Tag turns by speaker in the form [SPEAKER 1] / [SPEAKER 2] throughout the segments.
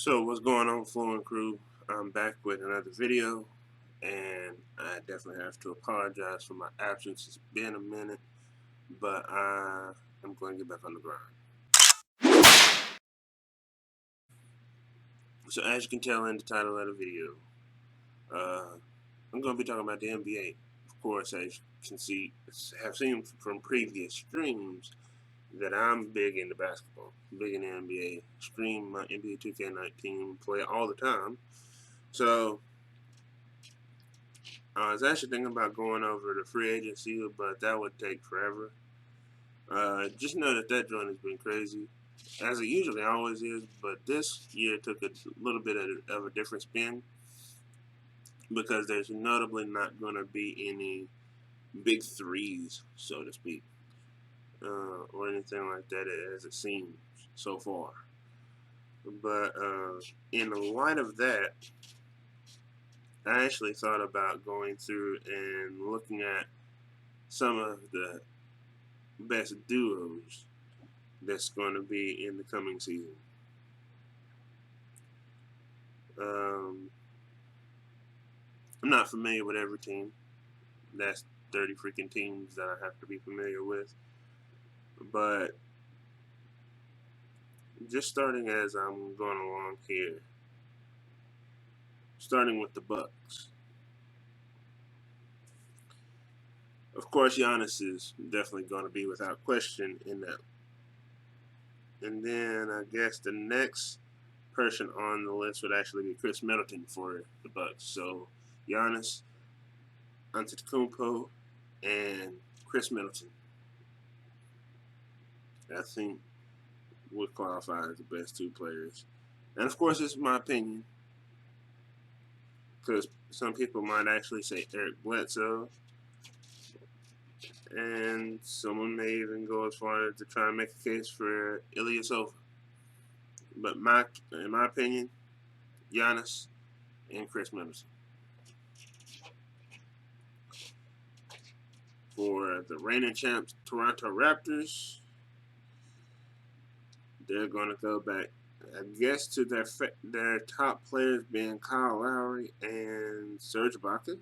[SPEAKER 1] So what's going on, Flow and Crew? I'm back with another video, and I definitely have to apologize for my absence. It's been a minute, but I'm going to get back on the grind. So as you can tell in the title of the video, uh, I'm going to be talking about the NBA. Of course, as you can see, have seen from previous streams that I'm big into basketball, big in the NBA. Stream my NBA 2K19, play it all the time. So I was actually thinking about going over the free agency, but that would take forever. Just know that joint has been crazy, as it usually always is, but this year took a little bit of a different spin because there's notably not going to be any big threes, so to speak, or anything like that as it seems so far. But in light of that, I actually thought about going through and looking at some of the best duos that's going to be in the coming season. Um, I'm not familiar with every team. That's 30 freaking teams that I have to be familiar with. But just starting as I'm going along here, starting with the Bucks. Of course, Giannis is definitely going to be without question in that. And then I guess the next person on the list would actually be Chris Middleton for the Bucks. So Giannis, Antetokounmpo, and Chris Middleton, I think, would qualify as the best two players. And of course, it's my opinion, because some people might actually say Eric Bledsoe, and someone may even go as far as to try and make a case for Ilyasova. But in my opinion, Giannis and Chris Middleton. For the reigning champs, Toronto Raptors, they're going to go back, I guess, to their top players being Kyle Lowry and Serge Ibaka.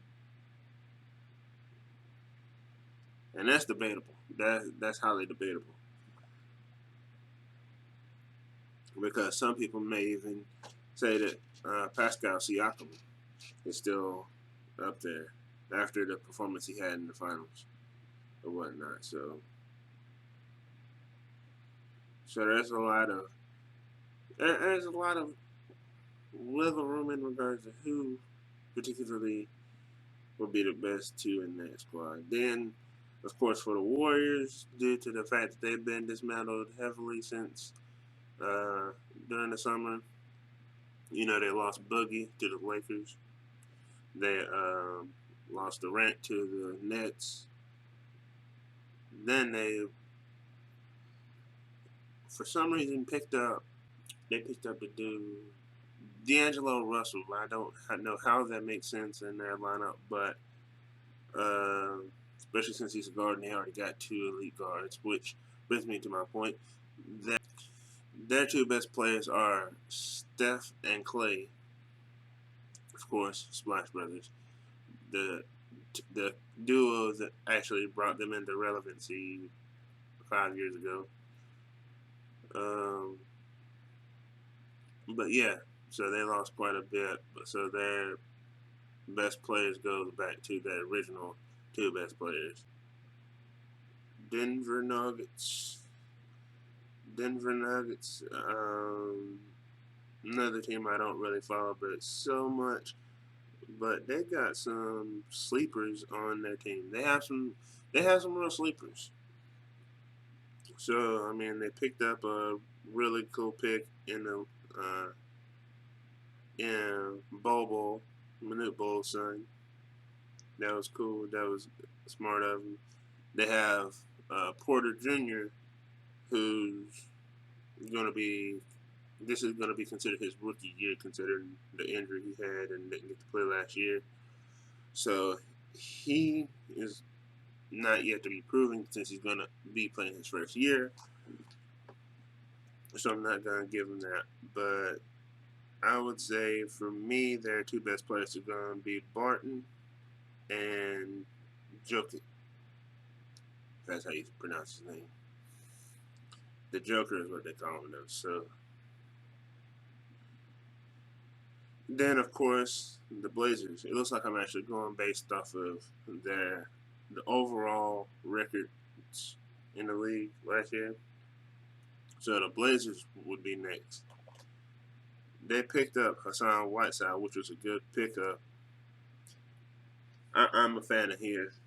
[SPEAKER 1] And that's debatable. That's highly debatable. Because some people may even say that Pascal Siakam is still up there after the performance he had in the finals or whatnot. So there's a lot of wiggle room in regards to who particularly will be the best two in that squad. Then, of course, for the Warriors, due to the fact that they've been dismantled heavily since during the summer, they lost Boogie to the Lakers. They lost Durant to the Nets. Then they, for some reason, picked up the dude D'Angelo Russell. I don't know how that makes sense in their lineup, but especially since he's a guard and they already got two elite guards, which brings me to my point that their two best players are Steph and Clay, of course, Splash Brothers. The duo that actually brought them into relevancy 5 years ago. But yeah, so they lost quite a bit. So their best players goes back to their original two best players. Denver Nuggets. Another team I don't really follow, but so much. But they got some sleepers on their team. They have some real sleepers. So I mean, they picked up a really cool pick in the Bobo, Manute Bol's son. That was cool. That was smart of them. They have Porter Jr., who's going to be. This is going to be considered his rookie year, considering the injury he had and didn't get to play last year. So he is not yet to be proven since he's going to be playing his first year. So I'm not going to give him that. But I would say for me, their two best players are going to be Barton and Jokic. That's how you pronounce his name. The Joker is what they call him though. So then, of course, the Blazers. It looks like I'm actually going based off of the overall records in the league last year. So the Blazers would be next. They picked up Hassan Whiteside, which was a good pickup. I'm a fan of his,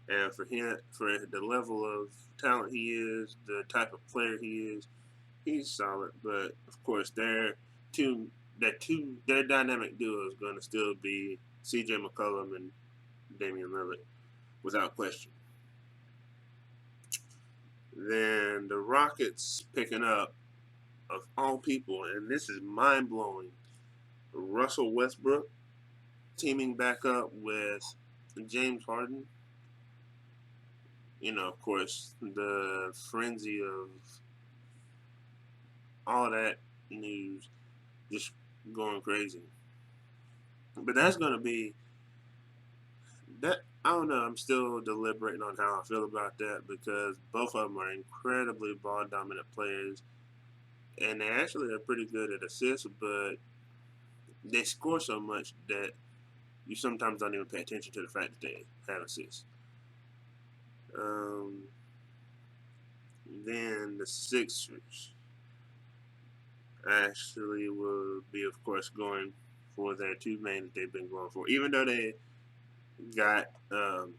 [SPEAKER 1] and for him, for the level of talent he is, the type of player he is, he's solid. But of course, two their dynamic duo is going to still be C.J. McCollum and Damian Lillard, without question. Then the Rockets picking up, of all people, and this is mind blowing, Russell Westbrook teaming back up with James Harden. Of course, the frenzy of all that news just going crazy. But that's going to be that. I don't know. I'm still deliberating on how I feel about that because both of them are incredibly ball dominant players, and they actually are pretty good at assists, but they score so much that you sometimes don't even pay attention to the fact that they have assists. Um, then the Sixers actually will be, of course, going for their two main that they've been going for. Got, um,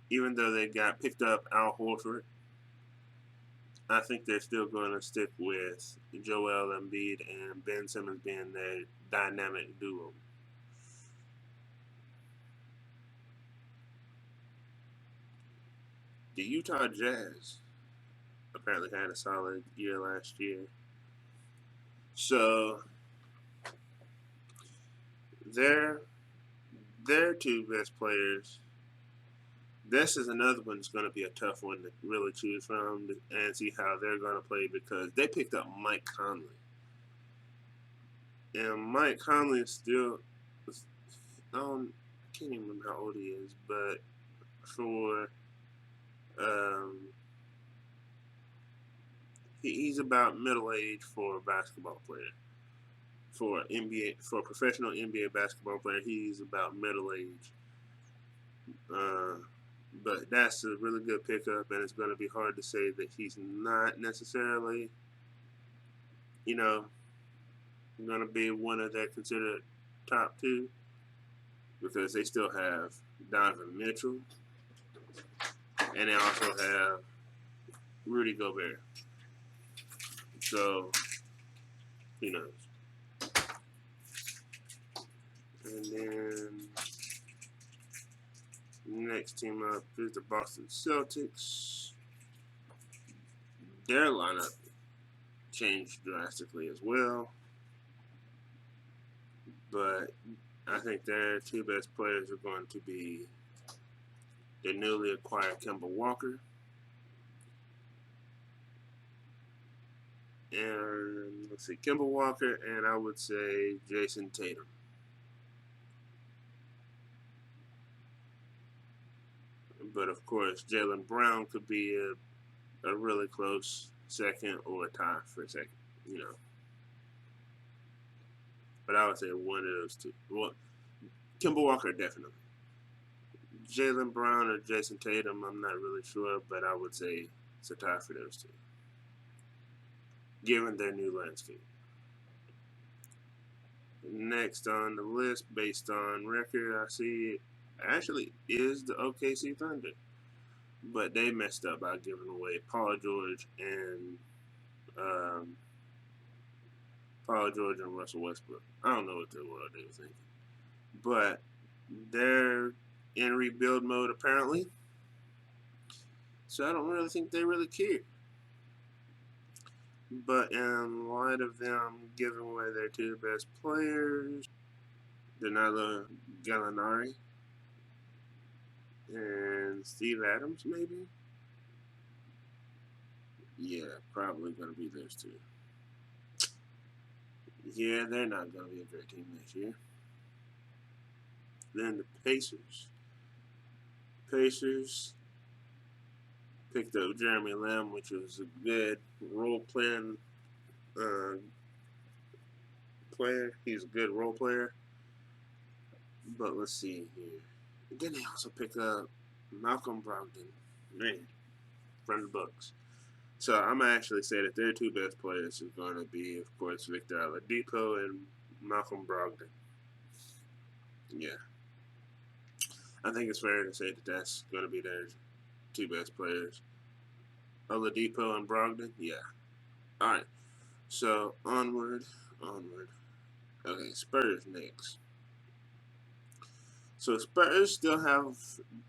[SPEAKER 1] even though they got picked up Al Horford, I think they're still going to stick with Joel Embiid and Ben Simmons being their dynamic duo. The Utah Jazz apparently had a solid year last year. So their their two best players. This is another one that's going to be a tough one to really choose from and see how they're going to play because they picked up Mike Conley, and Mike Conley is still. I can't even remember how old he is, but for um, he's about middle age for a basketball player. For a professional NBA basketball player, he's about middle age. Uh, but that's a really good pickup, and it's going to be hard to say that he's not necessarily, you know, going to be one of their considered top two because they still have Donovan Mitchell, and they also have Rudy Gobert. So, who knows? And then next team up is the Boston Celtics. Their lineup changed drastically as well, but I think their two best players are going to be the newly acquired Kemba Walker and let's see, Kemba Walker, and I would say Jason Tatum. But of course, Jaylen Brown could be a really close second or a tie for a second, you know. But I would say one of those two. Well, Kemba Walker definitely. Jaylen Brown or Jason Tatum, I'm not really sure, but I would say it's a tie for those two, given their new landscape. Next on the list, based on record, I see actually is the OKC Thunder, but they messed up by giving away um, Paul George and Russell Westbrook. I don't know what the world they were thinking, but they're in rebuild mode apparently, so I don't really think they really care. But in light of them giving away their two best players, Danilo Gallinari and Steve Adams, maybe. Yeah, probably gonna be those two. Yeah, they're not going to be a great team this year. Then the Pacers. Pacers picked up Jeremy Lamb, which was a good role playing uh, player. He's a good role player. But let's see here. Then they also pick up Malcolm Brogdon, man, from the Bucks. So I'm gonna actually say that their two best players are going to be, of course, Victor Oladipo and Malcolm Brogdon. Yeah, I think it's fair to say that that's going to be their two best players. Oladipo and Brogdon. Yeah. All right. So onward. Okay, Spurs next. So Spurs still have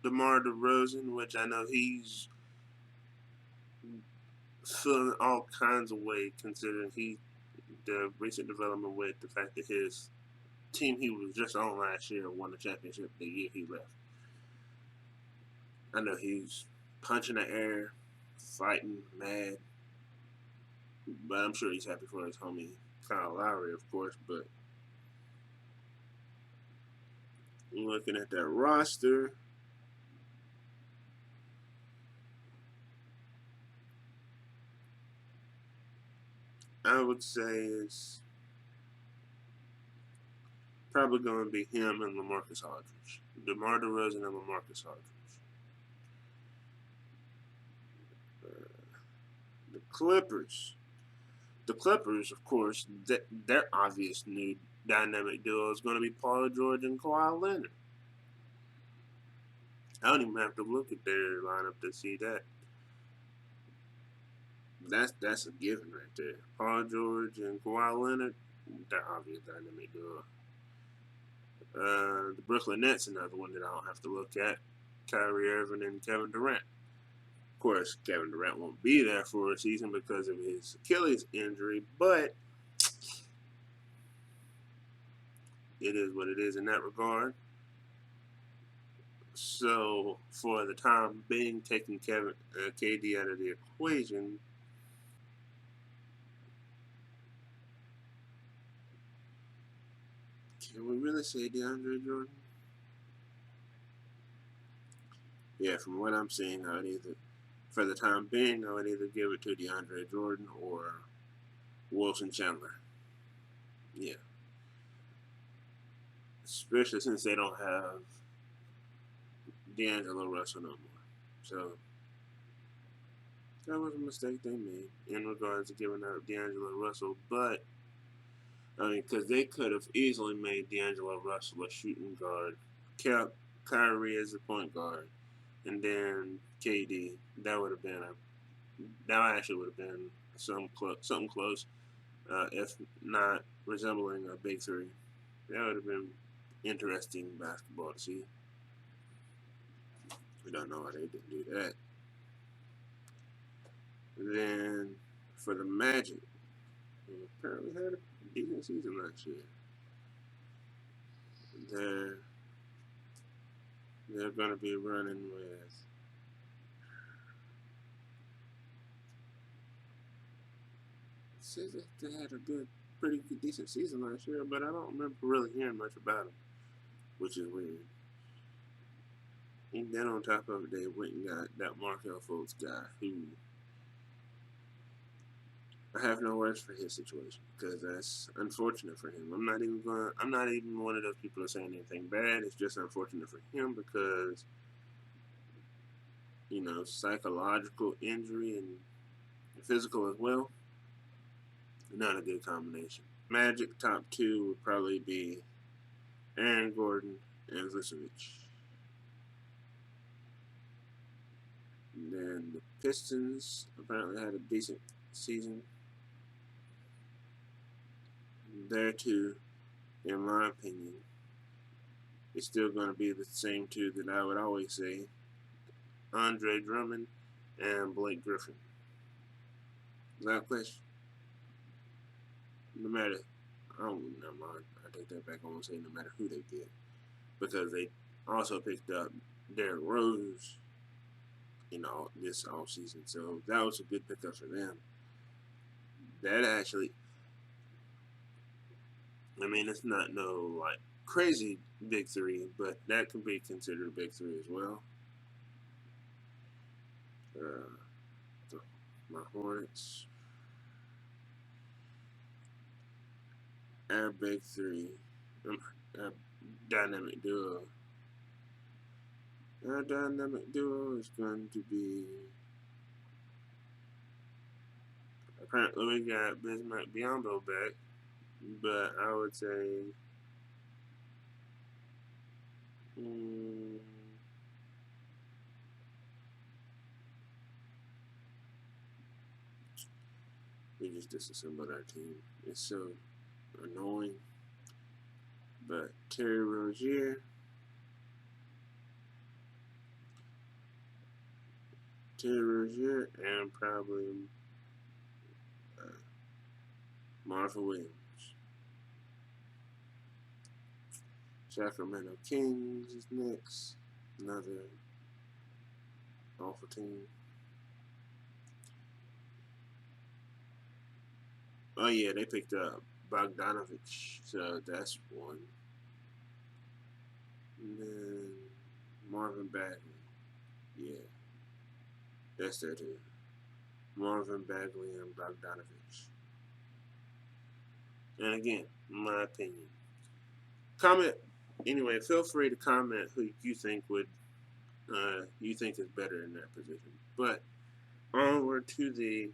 [SPEAKER 1] DeMar DeRozan, which I know he's feeling all kinds of weight considering the recent development with the fact that his team he was just on last year won the championship the year he left. I know he's punching the air, fighting, mad, but I'm sure he's happy for his homie Kyle Lowry, of course. But looking at that roster, I would say it's probably going to be him and LaMarcus Aldridge. DeMar DeRozan and LaMarcus Aldridge. The Clippers. The Clippers, of course, their obvious new dynamic duo is going to be Paul George and Kawhi Leonard. I don't even have to look at their lineup to see that. That's a given right there. Paul George and Kawhi Leonard, they're obvious dynamic duo. The Brooklyn Nets, another one that I don't have to look at. Kyrie Irving and Kevin Durant. Of course, Kevin Durant won't be there for a season because of his Achilles injury, but it is what it is in that regard. So, for the time being, taking KD out of the equation, can we really say DeAndre Jordan? Yeah, from what I'm seeing, I would either, for the time being, I would either give it to DeAndre Jordan or Wilson Chandler. Yeah, especially since they don't have D'Angelo Russell no more. So that was a mistake they made in regards to giving up D'Angelo Russell. But I mean, because they could have easily made D'Angelo Russell a shooting guard, kept Kyrie as a point guard, and then KD. That would have been that actually would have been something close, if not resembling a big three. That would have been interesting basketball to see. We don't know why they didn't do that. Then for the Magic, they apparently had a decent season last year. They're they're going to be running with. It says that they had a pretty good, decent season last year, but I don't remember really hearing much about them, which is weird. And then on top of it, they went and got that Markel Fultz guy, who I have no words for his situation because that's unfortunate for him. I'm not even one of those people that saying anything bad. It's just unfortunate for him because psychological injury and physical as well. Not a good combination. Magic top two would probably be Aaron Gordon and Vucevic. And then the Pistons apparently had a decent season. There too, in my opinion, it's still going to be the same two that I would always say: Andre Drummond and Blake Griffin. Without question. No matter, never mind. I take that back. I won't say no matter who they get because they also picked up Derrick Rose this off season. So that was a good pickup for them. That actually, I mean, it's not no like crazy big three, but that can be considered a big three as well. Uh, my Hornets, our big three, our dynamic duo. Our dynamic duo is going to be. Apparently, we got Bismack Biombo back, but I would say. Mm, we just disassembled our team. It's so annoying. But Terry Rozier, and probably uh, Marvin Williams. Sacramento Kings is next. Another awful team. Oh yeah, they picked up Bogdanovich, so that's one. And then Marvin Bagley. Yeah, that's that too. Marvin Bagley and Bogdanovich. And again, my opinion. Comment anyway. Feel free to comment who you think is better in that position. But onward to the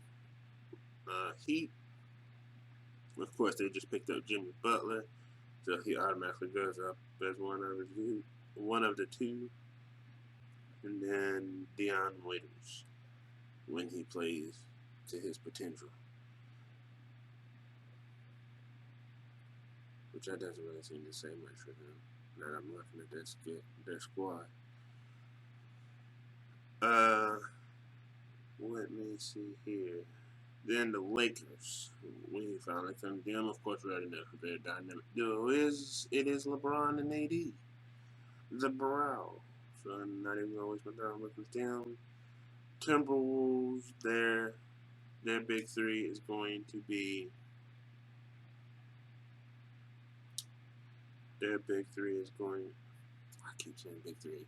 [SPEAKER 1] Heat. Of course, they just picked up Jimmy Butler, so he automatically goes up as one of the two, and then Dion Waiters when he plays to his potential, which that doesn't really seem to say much for them. Now that I'm looking at their squad. Uh, let me see here. Then the Lakers. We finally come to them. Of course, we already know who their dynamic duo is. It is LeBron and AD. The Brow. So I'm not even gonna waste my time looking at them. Timberwolves. Their big three is going to be. Their big three is going. I keep saying big three.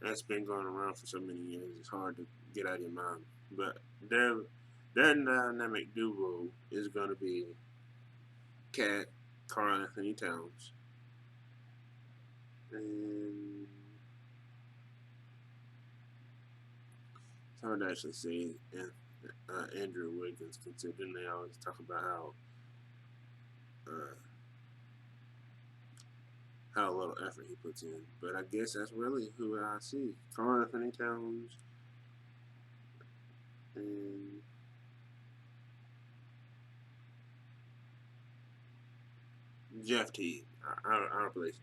[SPEAKER 1] That's been going around for so many years. It's hard to get out of your mind. But their dynamic duo is going to be Cat, Karl Anthony Towns, and it's hard to actually say Andrew Wiggins, considering they always talk about uh, how little effort he puts in. But I guess that's really who I see: Karl Anthony Towns and Jeff Teague. I replace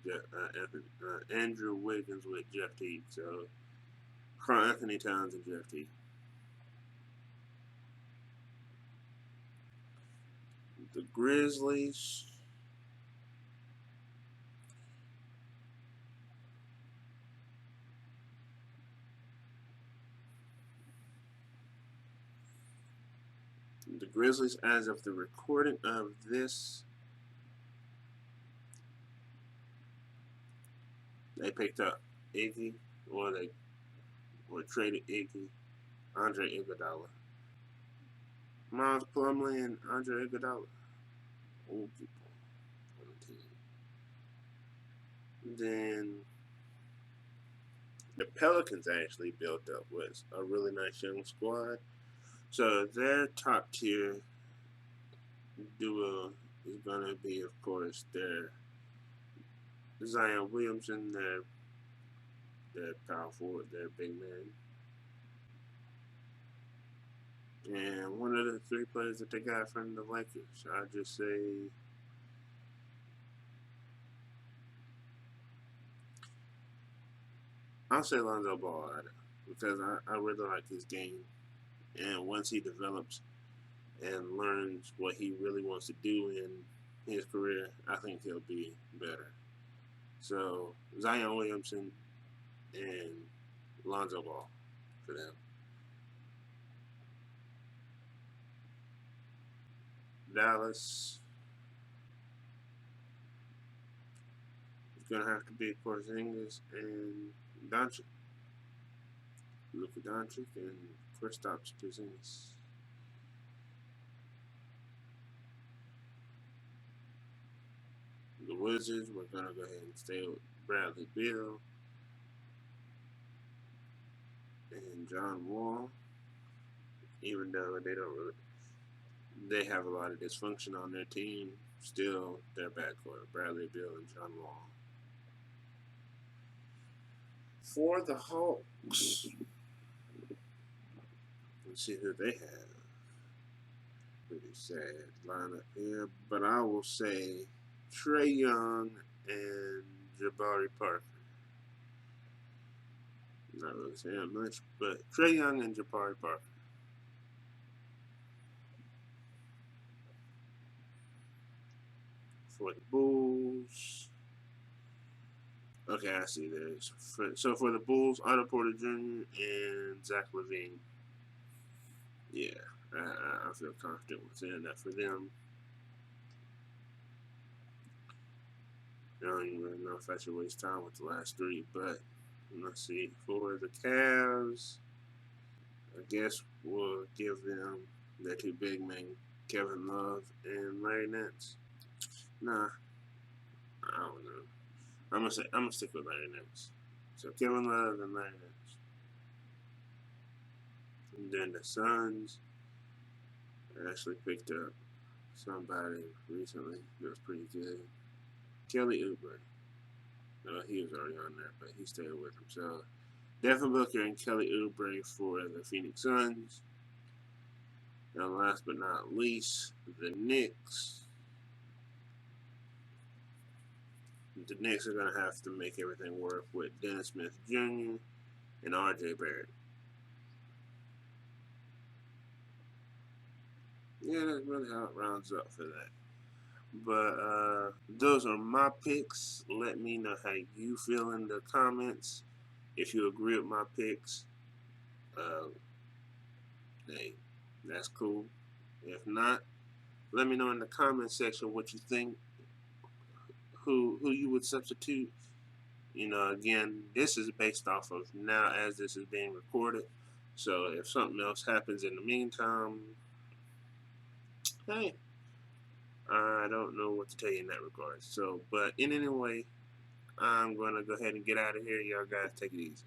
[SPEAKER 1] Andrew Wiggins with Jeff Teague. So Karl Anthony Towns and Jeff Teague. The Grizzlies. The Grizzlies, as of the recording of this, they picked up Iggy, or traded Iggy, Andre Iguodala, Miles Plumlee, and Andre Iguodala. Old people on the team. Then the Pelicans actually built up was a really nice young squad. So their top tier duo is gonna be, of course, their Zion Williamson, their power forward, their big man, and one of the three players that they got from the Lakers. I just say I'll say Lonzo Ball because I really like his game, and once he develops and learns what he really wants to do in his career, I think he'll be better. So Zion Williamson and Lonzo Ball for them. Dallas. gonna have to be Porzingis and Doncic. Luka Doncic and Kristaps Porzingis. The Wizards, we're gonna go ahead and stay with Bradley Beal and John Wall, even though they have a lot of dysfunction on their team. Still, their backcourt, Bradley Beal and John Wall. For the Hawks, let's see who they have. Pretty sad lineup here, but I will say Trae Young and Jabari Parker. Not really saying much, but Trae Young and Jabari Parker. For the Bulls, okay, I see this. So for the Bulls, Otto Porter Jr. and Zach LaVine. Yeah, I feel confident with saying that for them. I don't even really know if I should waste time with the last three, but let's see. For the Cavs, I guess we'll give them their two big men, Kevin Love and Larry Nance. Nah, I don't know. I'm gonna stick with Larry Nance. So Kevin Love and Larry Nance. And then the Suns, I actually picked up somebody recently that was pretty good. Kelly Oubre. No, he was already on there, but he stayed with him. So Devin Booker and Kelly Oubre for the Phoenix Suns. And last but not least, the Knicks. The Knicks are going to have to make everything work with Dennis Smith Jr. and R.J. Barrett. Yeah, that's really how it rounds up for that. But those are my picks. Let me know how you feel in the comments. If you agree with my picks, uh, hey, that's cool. If not, let me know in the comment section what you think. Who you would substitute? You know, again, this is based off of now as this is being recorded. So if something else happens in the meantime, hey, I don't know what to tell you in that regard. So, but in any way, I'm going to go ahead and get out of here. Y'all guys take it easy.